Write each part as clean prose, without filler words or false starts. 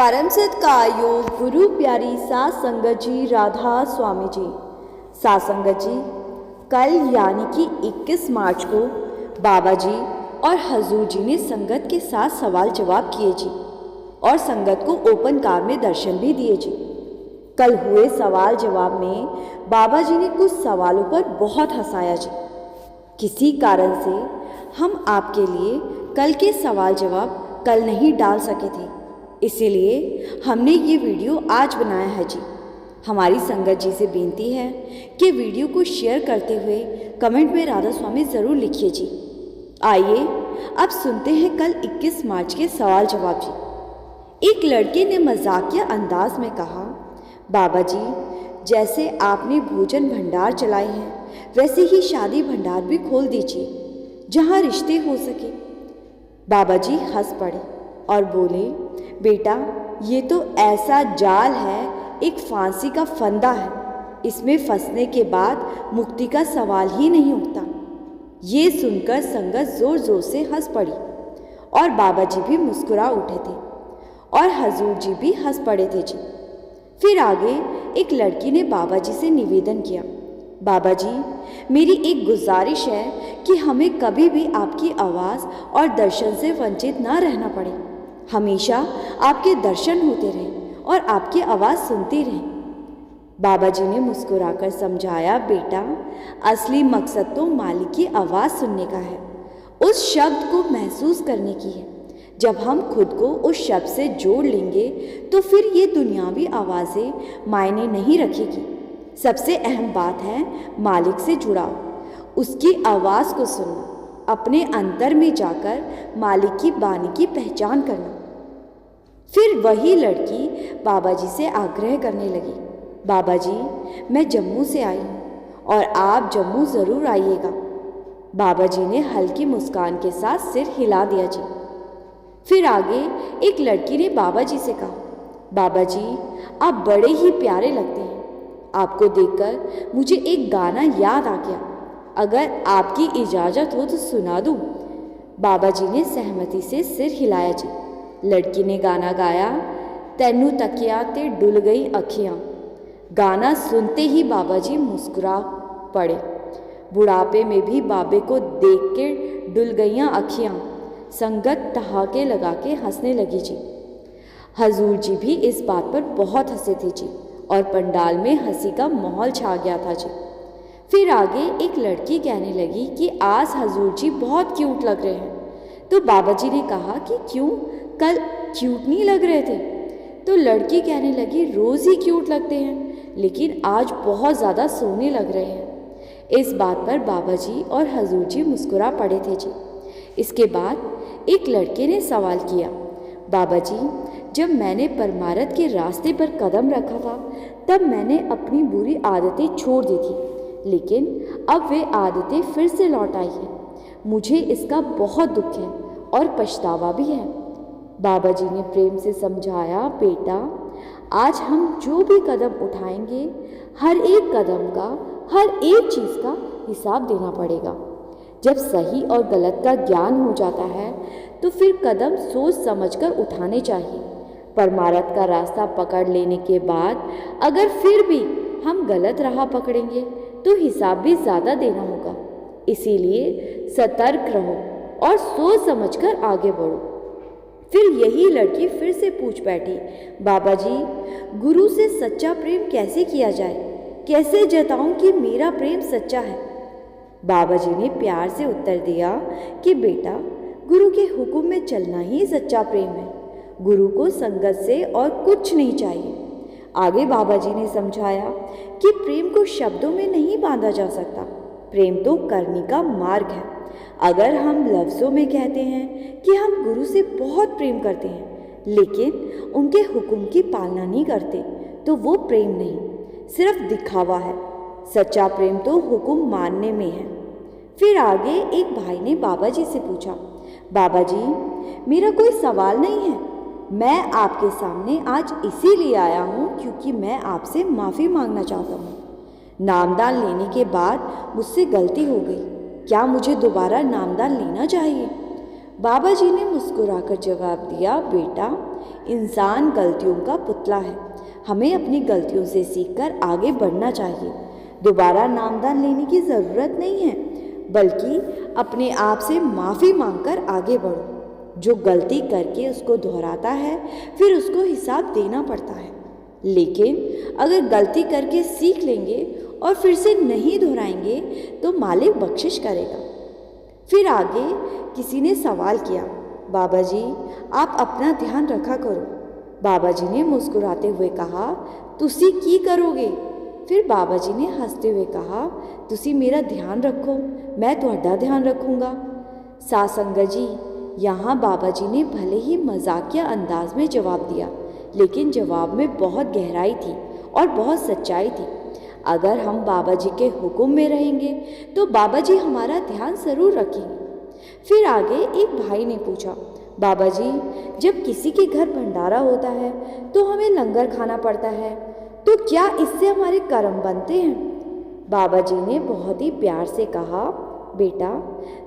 परम सत्कायोग गुरु प्यारी सात संगत जी राधा स्वामी जी। सात संगत जी, कल यानी कि 21 मार्च को बाबा जी और हजूर जी ने संगत के साथ सवाल जवाब किए जी और संगत को ओपन कार में दर्शन भी दिए जी। कल हुए सवाल जवाब में बाबा जी ने कुछ सवालों पर बहुत हंसाया जी। किसी कारण से हम आपके लिए कल के सवाल जवाब कल नहीं डाल सके थे, इसीलिए हमने ये वीडियो आज बनाया है जी। हमारी संगत जी से बेनती है कि वीडियो को शेयर करते हुए कमेंट में राधा स्वामी ज़रूर लिखिए जी। आइए अब सुनते हैं कल 21 मार्च के सवाल जवाब जी। एक लड़के ने मजाकिया अंदाज में कहा, बाबा जी जैसे आपने भोजन भंडार चलाए हैं वैसे ही शादी भंडार भी खोल दीजिए जहाँ रिश्ते हो सके। बाबा जी हंस पड़े और बोले, बेटा ये तो ऐसा जाल है, एक फांसी का फंदा है, इसमें फंसने के बाद मुक्ति का सवाल ही नहीं उठता। ये सुनकर संगत जोर जोर से हंस पड़ी और बाबा जी भी मुस्कुरा उठे थे और हजूर जी भी हंस पड़े थे जी। फिर आगे एक लड़की ने बाबा जी से निवेदन किया, बाबा जी मेरी एक गुजारिश है कि हमें कभी भी आपकी आवाज़ और दर्शन से वंचित ना रहना पड़े। हमेशा आपके दर्शन होते रहें और आपकी आवाज़ सुनती रहें। बाबा जी ने मुस्कुराकर समझाया, बेटा असली मकसद तो मालिक की आवाज़ सुनने का है, उस शब्द को महसूस करने की है। जब हम खुद को उस शब्द से जोड़ लेंगे तो फिर ये दुनियावी आवाज़ें मायने नहीं रखेगी। सबसे अहम बात है मालिक से जुड़ाव, उसकी आवाज़ को सुनना, अपने अंतर में जाकर मालिक की बानी की पहचान करना। फिर वही लड़की बाबा जी से आग्रह करने लगी, बाबा जी मैं जम्मू से आई हूँ और आप जम्मू ज़रूर आइएगा। बाबा जी ने हल्की मुस्कान के साथ सिर हिला दिया जी। फिर आगे एक लड़की ने बाबा जी से कहा, बाबा जी आप बड़े ही प्यारे लगते हैं, आपको देखकर मुझे एक गाना याद आ गया, अगर आपकी इजाज़त हो तो सुना दूँ। बाबा जी ने सहमति से सिर हिलाया जी। लड़की ने गाना गाया, तैनू तकिया ते डुल गई अखियाँ। गाना सुनते ही बाबा जी मुस्कुरा पड़े। बुढ़ापे में भी बाबे को देख के डुल गईयाँ अखियाँ। संगत ठहाके लगा के हंसने लगी जी। हजूर जी भी इस बात पर बहुत हंसे थे जी और पंडाल में हंसी का माहौल छा गया था जी। फिर आगे एक लड़की कहने लगी कि आज हजूर जी बहुत क्यूट लग रहे हैं। तो बाबा जी ने कहा कि क्यों, कल क्यूट नहीं लग रहे थे? तो लड़की कहने लगी, रोज़ ही क्यूट लगते हैं लेकिन आज बहुत ज़्यादा सोने लग रहे हैं। इस बात पर बाबा जी और हजूर जी मुस्कुरा पड़े थे जी। इसके बाद एक लड़के ने सवाल किया, बाबा जी जब मैंने परमारथ के रास्ते पर कदम रखा था तब मैंने अपनी बुरी आदतें छोड़ दी थी, लेकिन अब वे आदतें फिर से लौट आई हैं। मुझे इसका बहुत दुख है और पछतावा भी है। बाबा जी ने प्रेम से समझाया, बेटा आज हम जो भी कदम उठाएंगे हर एक कदम का, हर एक चीज़ का हिसाब देना पड़ेगा। जब सही और गलत का ज्ञान हो जाता है तो फिर कदम सोच समझकर उठाने चाहिए। परमारथ का रास्ता पकड़ लेने के बाद अगर फिर भी हम गलत राह पकड़ेंगे तो हिसाब भी ज़्यादा देना होगा। इसीलिए सतर्क रहो और सोच समझकर आगे बढ़ो। फिर यही लड़की फिर से पूछ बैठी, बाबा जी गुरु से सच्चा प्रेम कैसे किया जाए, कैसे जताऊं कि मेरा प्रेम सच्चा है? बाबा जी ने प्यार से उत्तर दिया कि बेटा गुरु के हुक्म में चलना ही सच्चा प्रेम है। गुरु को संगत से और कुछ नहीं चाहिए। आगे बाबा जी ने समझाया कि प्रेम को शब्दों में नहीं बांधा जा सकता, प्रेम तो करने का मार्ग है। अगर हम लफ्ज़ों में कहते हैं कि हम गुरु से बहुत प्रेम करते हैं लेकिन उनके हुक्म की पालना नहीं करते तो वो प्रेम नहीं, सिर्फ दिखावा है। सच्चा प्रेम तो हुक्म मानने में है। फिर आगे एक भाई ने बाबा जी से पूछा, बाबा जी मेरा कोई सवाल नहीं है, मैं आपके सामने आज इसीलिए आया हूँ क्योंकि मैं आपसे माफ़ी मांगना चाहता हूँ। नामदान लेने के बाद मुझसे गलती हो गई, क्या मुझे दोबारा नामदान लेना चाहिए? बाबा जी ने मुस्कुराकर जवाब दिया, बेटा इंसान गलतियों का पुतला है। हमें अपनी गलतियों से सीखकर आगे बढ़ना चाहिए। दोबारा नामदान लेने की ज़रूरत नहीं है, बल्कि अपने आप से माफ़ी मांगकर आगे बढ़ो। जो गलती करके उसको दोहराता है, फिर उसको हिसाब देना पड़ता है। लेकिन अगर गलती करके सीख लेंगे और फिर से नहीं दोहराएंगे तो मालिक बख्शिश करेगा। फिर आगे किसी ने सवाल किया, बाबा जी आप अपना ध्यान रखा करो। बाबा जी ने मुस्कुराते हुए कहा, तुसी की करोगे? फिर बाबा जी ने हंसते हुए कहा, तुसी मेरा ध्यान रखो, मैं तुहाडा ध्यान रखूँगा। साध संगत जी, यहाँ बाबा जी ने भले ही मजाकिया अंदाज में जवाब दिया, लेकिन जवाब में बहुत गहराई थी और बहुत सच्चाई थी। अगर हम बाबा जी के हुक्म में रहेंगे तो बाबा जी हमारा ध्यान ज़रूर रखेंगे। फिर आगे एक भाई ने पूछा, बाबा जी जब किसी के घर भंडारा होता है तो हमें लंगर खाना पड़ता है, तो क्या इससे हमारे कर्म बनते हैं? बाबा जी ने बहुत ही प्यार से कहा, बेटा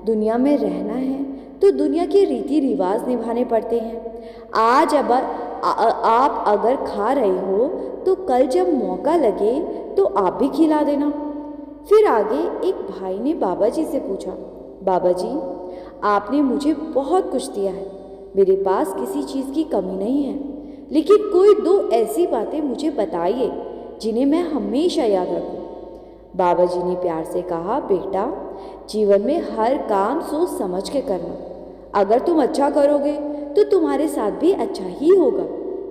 दुनिया में रहना है तो दुनिया के रीति रिवाज निभाने पड़ते हैं। आज अब आप अगर खा रहे हो तो कल जब मौका लगे तो आप भी खिला देना। फिर आगे एक भाई ने बाबा जी से पूछा, बाबा जी आपने मुझे बहुत कुछ दिया है, मेरे पास किसी चीज़ की कमी नहीं है, लेकिन कोई दो ऐसी बातें मुझे बताइए जिन्हें मैं हमेशा याद रखूं। बाबा जी ने प्यार से कहा, बेटा जीवन में हर काम सोच समझ के करना। अगर तुम अच्छा करोगे तो तुम्हारे साथ भी अच्छा ही होगा।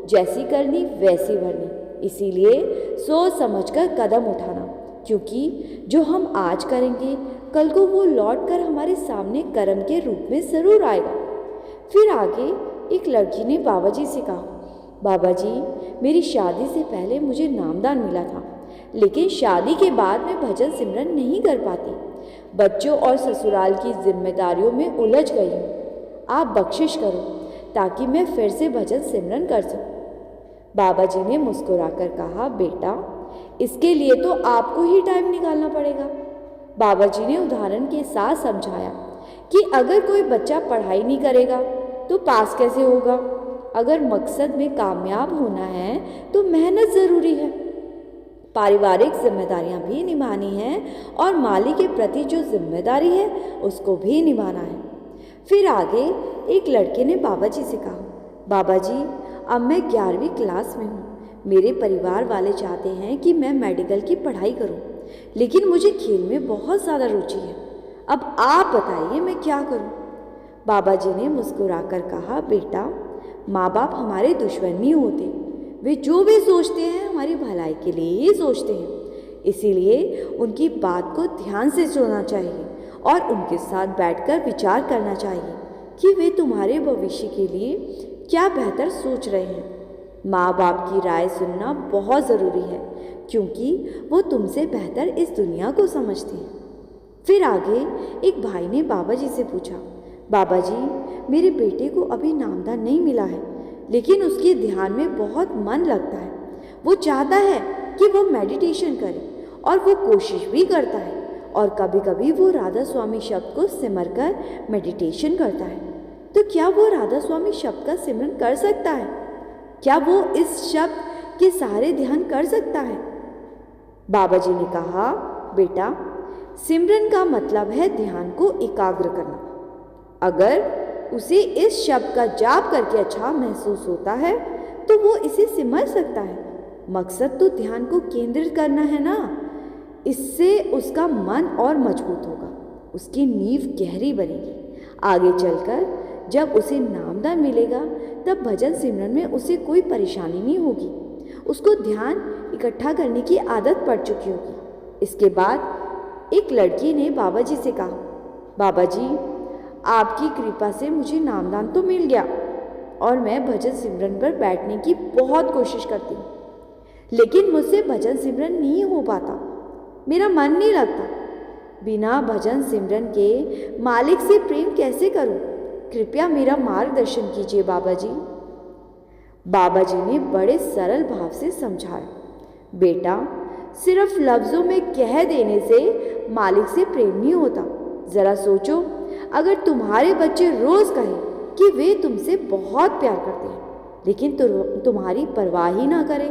जैसी करनी वैसी भरनी। इसीलिए सोच समझकर कदम उठाना, क्योंकि जो हम आज करेंगे कल को वो लौट कर हमारे सामने कर्म के रूप में ज़रूर आएगा। फिर आगे एक लड़की ने बाबा जी से कहा, बाबा जी मेरी शादी से पहले मुझे नामदान मिला था, लेकिन शादी के बाद मैं भजन सिमरन नहीं कर पाती। बच्चों और ससुराल की जिम्मेदारियों में उलझ गई हूँ। आप बख्शिश करो ताकि मैं फिर से भजन सिमरन कर सकूं। बाबा जी ने मुस्कुराकर कहा, बेटा इसके लिए तो आपको ही टाइम निकालना पड़ेगा। बाबा जी ने उदाहरण के साथ समझाया कि अगर कोई बच्चा पढ़ाई नहीं करेगा तो पास कैसे होगा। अगर मकसद में कामयाब होना है तो मेहनत ज़रूरी है। पारिवारिक जिम्मेदारियां भी निभानी हैं और मालिक के प्रति जो जिम्मेदारी है उसको भी निभाना है। फिर आगे एक लड़के ने बाबा जी से कहा, बाबा जी अब मैं 11वीं क्लास में हूँ। मेरे परिवार वाले चाहते हैं कि मैं मेडिकल की पढ़ाई करूँ, लेकिन मुझे खेल में बहुत ज़्यादा रुचि है। अब आप बताइए मैं क्या करूँ। बाबा जी ने मुस्कुराकर कहा, बेटा माँ बाप हमारे दुश्मन नहीं होते, वे जो भी सोचते हैं हमारी भलाई के लिए ही सोचते हैं। इसीलिए उनकी बात को ध्यान से सुनना चाहिए और उनके साथ बैठकर विचार करना चाहिए कि वे तुम्हारे भविष्य के लिए क्या बेहतर सोच रहे हैं। माँ बाप की राय सुनना बहुत ज़रूरी है, क्योंकि वो तुमसे बेहतर इस दुनिया को समझते हैं। फिर आगे एक भाई ने बाबा जी से पूछा, बाबा जी मेरे बेटे को अभी नामदान नहीं मिला है, लेकिन उसके ध्यान में बहुत मन लगता है। वो चाहता है कि वो मेडिटेशन करे और वो कोशिश भी करता है, और कभी कभी वो राधा स्वामी शब्द को सिमर कर मेडिटेशन करता है। तो क्या वो राधा स्वामी शब्द का सिमरन कर सकता है? क्या वो इस शब्द के सहारे ध्यान कर सकता है? बाबा जी ने कहा, बेटा सिमरन का मतलब है ध्यान को एकाग्र करना। अगर उसे इस शब्द का जाप करके अच्छा महसूस होता है तो वो इसे सिमर सकता है। मकसद तो ध्यान को केंद्रित करना है ना। इससे उसका मन और मजबूत होगा, उसकी नींव गहरी बनेगी। आगे चलकर जब उसे नामदान मिलेगा तब भजन सिमरन में उसे कोई परेशानी नहीं होगी। उसको ध्यान इकट्ठा करने की आदत पड़ चुकी होगी। इसके बाद एक लड़की ने बाबा जी से कहा, बाबा जी आपकी कृपा से मुझे नामदान तो मिल गया और मैं भजन सिमरन पर बैठने की बहुत कोशिश करती हूँ, लेकिन मुझसे भजन सिमरन नहीं हो पाता। मेरा मन नहीं लगता। बिना भजन सिमरन के मालिक से प्रेम कैसे करूं? कृपया मेरा मार्गदर्शन कीजिए बाबा जी। बाबा जी ने बड़े सरल भाव से समझाया, बेटा सिर्फ लफ्ज़ों में कह देने से मालिक से प्रेम नहीं होता। ज़रा सोचो, अगर तुम्हारे बच्चे रोज़ कहें कि वे तुमसे बहुत प्यार करते हैं लेकिन तुम्हारी परवाह ही ना करे,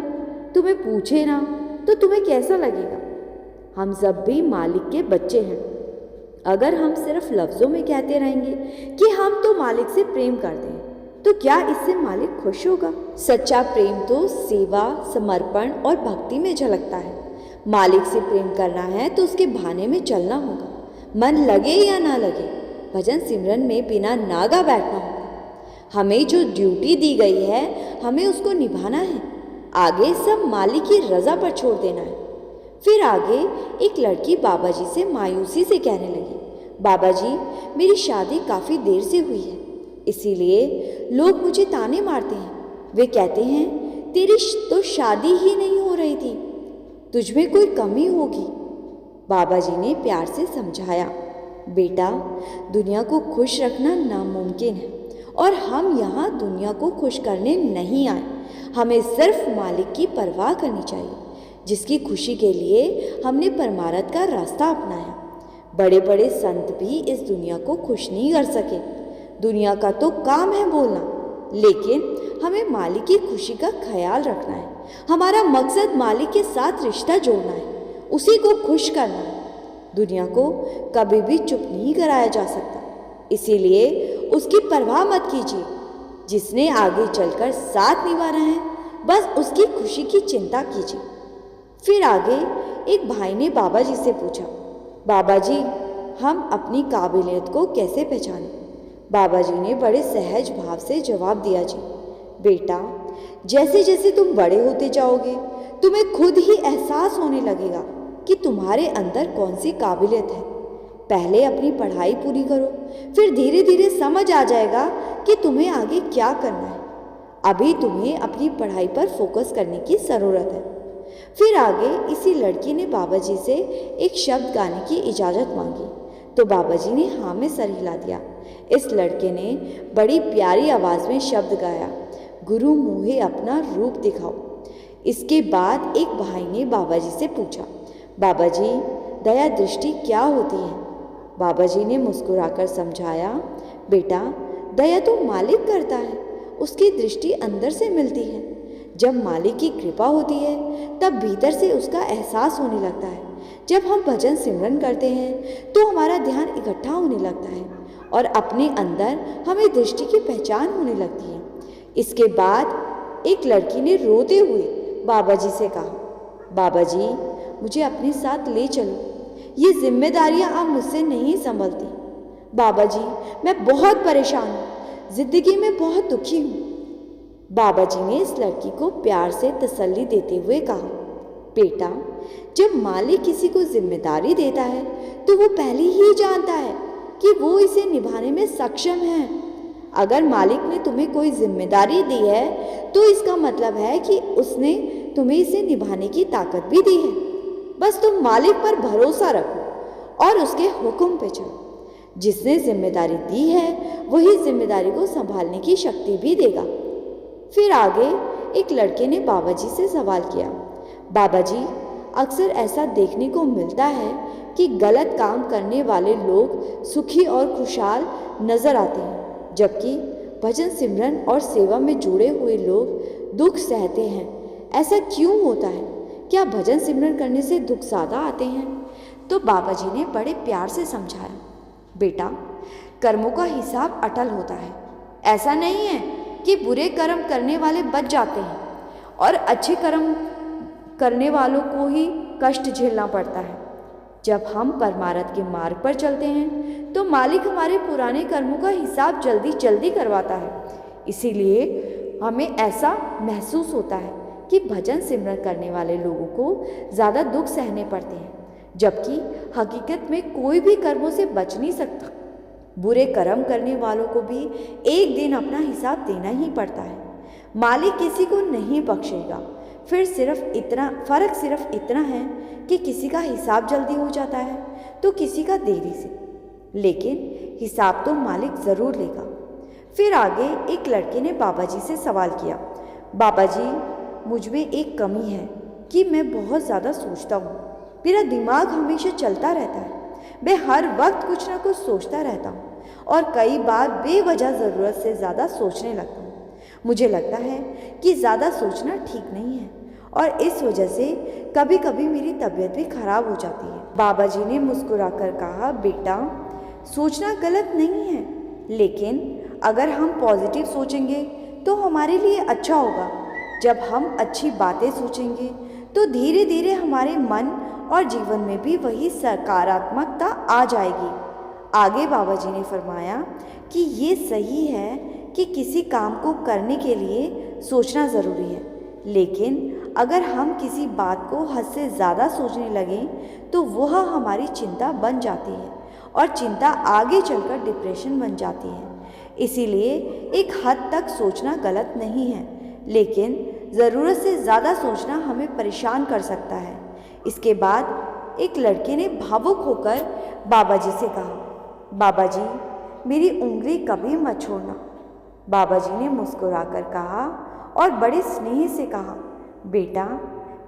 तुम्हें पूछे ना, तो तुम्हें कैसा लगेगा? हम सब भी मालिक के बच्चे हैं। अगर हम सिर्फ लफ्ज़ों में कहते रहेंगे कि हम तो मालिक से प्रेम करते हैं, तो क्या इससे मालिक खुश होगा? सच्चा प्रेम तो सेवा, समर्पण और भक्ति में झलकता है। मालिक से प्रेम करना है तो उसके बहाने में चलना होगा, मन लगे या ना लगे। भजन सिमरन में बिना नागा बैठना होगा। हमें जो ड्यूटी दी गई है, हमें उसको निभाना है। आगे सब मालिक की रज़ा पर छोड़ देना है। फिर आगे एक लड़की बाबा जी से मायूसी से कहने लगी, बाबा जी, मेरी शादी काफ़ी देर से हुई है, इसीलिए लोग मुझे ताने मारते हैं। वे कहते हैं तेरी तो शादी ही नहीं हो रही थी, तुझ में कोई कमी होगी। बाबा जी ने प्यार से समझाया, बेटा, दुनिया को खुश रखना नामुमकिन है और हम यहाँ दुनिया को खुश करने नहीं आए। हमें सिर्फ मालिक की परवाह करनी चाहिए, जिसकी खुशी के लिए हमने परमार्थ का रास्ता अपनाया। बड़े बड़े संत भी इस दुनिया को खुश नहीं कर सके। दुनिया का तो काम है बोलना, लेकिन हमें मालिक की खुशी का ख्याल रखना है। हमारा मकसद मालिक के साथ रिश्ता जोड़ना है, उसी को खुश करना है। दुनिया को कभी भी चुप नहीं कराया जा सकता, इसीलिए उसकी परवाह मत कीजिए। जिसने आगे चलकर साथ निभाना है, बस उसकी खुशी की चिंता कीजिए। फिर आगे एक भाई ने बाबा जी से पूछा, बाबा जी, हम अपनी काबिलियत को कैसे पहचानें? बाबा जी ने बड़े सहज भाव से जवाब दिया, जी बेटा, जैसे जैसे तुम बड़े होते जाओगे, तुम्हें खुद ही एहसास होने लगेगा कि तुम्हारे अंदर कौन सी काबिलियत है। पहले अपनी पढ़ाई पूरी करो, फिर धीरे धीरे समझ आ जाएगा कि तुम्हें आगे क्या करना है। अभी तुम्हें अपनी पढ़ाई पर फोकस करने की ज़रूरत है। फिर आगे इसी लड़की ने बाबा जी से एक शब्द गाने की इजाज़त मांगी, तो बाबा जी ने हाँ में सर हिला दिया। इस लड़के ने बड़ी प्यारी आवाज़ में शब्द गाया, गुरु मुझे अपना रूप दिखाओ। इसके बाद एक भाई ने बाबा जी से पूछा, बाबा जी, दया दृष्टि क्या होती है? बाबा जी ने मुस्कुराकर समझाया, बेटा, दया तो मालिक करता है, उसकी दृष्टि अंदर से मिलती है। जब मालिक की कृपा होती है, तब भीतर से उसका एहसास होने लगता है। जब हम भजन सिमरन करते हैं तो हमारा ध्यान इकट्ठा होने लगता है और अपने अंदर हमें दृष्टि की पहचान होने लगती है। इसके बाद एक लड़की ने रोते हुए बाबा जी से कहा, बाबा जी, मुझे अपने साथ ले चलो, ये जिम्मेदारियां अब मुझसे नहीं संभलती। बाबा जी, मैं बहुत परेशान हूँ, जिंदगी में बहुत दुखी हूँ। बाबा जी ने इस लड़की को प्यार से तसल्ली देते हुए कहा, बेटा, जब मालिक किसी को जिम्मेदारी देता है तो वो पहले ही जानता है कि वो इसे निभाने में सक्षम है। अगर मालिक ने तुम्हें कोई जिम्मेदारी दी है तो इसका मतलब है कि उसने तुम्हें इसे निभाने की ताकत भी दी है। बस तुम मालिक पर भरोसा रखो और उसके हुक्म पे चलो। जिसने जिम्मेदारी दी है वही जिम्मेदारी को संभालने की शक्ति भी देगा। फिर आगे एक लड़के ने बाबा जी से सवाल किया, बाबा जी, अक्सर ऐसा देखने को मिलता है कि गलत काम करने वाले लोग सुखी और खुशहाल नजर आते हैं, जबकि भजन सिमरन और सेवा में जुड़े हुए लोग दुख सहते हैं। ऐसा क्यों होता है? क्या भजन सिमरन करने से दुख ज़्यादा आते हैं? तो बाबा जी ने बड़े प्यार से समझाया, बेटा, कर्मों का हिसाब अटल होता है। ऐसा नहीं है कि बुरे कर्म करने वाले बच जाते हैं और अच्छे कर्म करने वालों को ही कष्ट झेलना पड़ता है। जब हम परमार्थ के मार्ग पर चलते हैं तो मालिक हमारे पुराने कर्मों का हिसाब जल्दी जल्दी करवाता है। इसीलिए हमें ऐसा महसूस होता है कि भजन सिमरन करने वाले लोगों को ज़्यादा दुख सहने पड़ते हैं, जबकि हकीकत में कोई भी कर्मों से बच नहीं सकता। बुरे कर्म करने वालों को भी एक दिन अपना हिसाब देना ही पड़ता है। मालिक किसी को नहीं बख्शेगा। फिर फ़र्क सिर्फ इतना है कि किसी का हिसाब जल्दी हो जाता है तो किसी का देरी से, लेकिन हिसाब तो मालिक ज़रूर लेगा। फिर आगे एक लड़के ने बाबा जी से सवाल किया, बाबा जी, मुझ में एक कमी है कि मैं बहुत ज़्यादा सोचता हूँ। मेरा दिमाग हमेशा चलता रहता है। मैं हर वक्त कुछ ना कुछ सोचता रहता हूँ और कई बार बेवजह ज़रूरत से ज़्यादा सोचने लगता हूँ। मुझे लगता है कि ज़्यादा सोचना ठीक नहीं है और इस वजह से कभी कभी मेरी तबीयत भी खराब हो जाती है। बाबा जी ने मुस्कुराकर कहा, बेटा सोचना गलत नहीं है, लेकिन अगर हम पॉजिटिव सोचेंगे तो हमारे लिए अच्छा होगा। जब हम अच्छी बातें सोचेंगे तो धीरे धीरे हमारे मन और जीवन में भी वही सकारात्मकता आ जाएगी। आगे बाबा जी ने फरमाया कि ये सही है कि किसी काम को करने के लिए सोचना ज़रूरी है, लेकिन अगर हम किसी बात को हद से ज़्यादा सोचने लगें तो वह हमारी चिंता बन जाती है और चिंता आगे चलकर डिप्रेशन बन जाती है। इसीलिए एक हद तक सोचना गलत नहीं है, लेकिन ज़रूरत से ज़्यादा सोचना हमें परेशान कर सकता है। इसके बाद एक लड़के ने भावुक होकर बाबा जी से कहा, बाबा जी मेरी उंगली कभी मत छोड़ना। बाबा जी ने मुस्कुराकर कहा और बड़े स्नेह से कहा, बेटा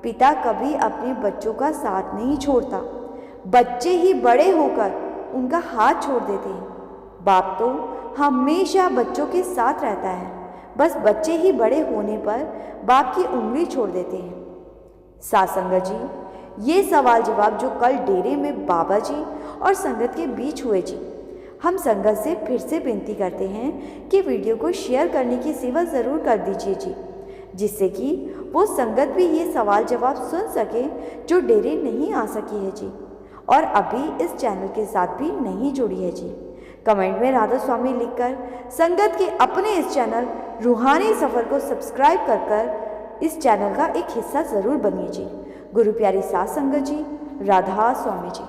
पिता कभी अपने बच्चों का साथ नहीं छोड़ता, बच्चे ही बड़े होकर उनका हाथ छोड़ देते हैं। बाप तो हमेशा बच्चों के साथ रहता है, बस बच्चे ही बड़े होने पर बाप की उंगली छोड़ देते हैं। साथ संगत जी, ये सवाल जवाब जो कल डेरे में बाबा जी और संगत के बीच हुए जी, हम संगत से फिर से विनती करते हैं कि वीडियो को शेयर करने की सेवा ज़रूर कर दीजिए जी, जिससे कि वो संगत भी ये सवाल जवाब सुन सके जो डेरे नहीं आ सकी है जी और अभी इस चैनल के साथ भी नहीं जुड़ी है जी। कमेंट में राधा स्वामी लिखकर संगत के अपने इस चैनल रूहानी सफ़र को सब्सक्राइब कर इस चैनल का एक हिस्सा ज़रूर बनिए जी। गुरु प्यारी साथ संगत जी, राधा स्वामी जी।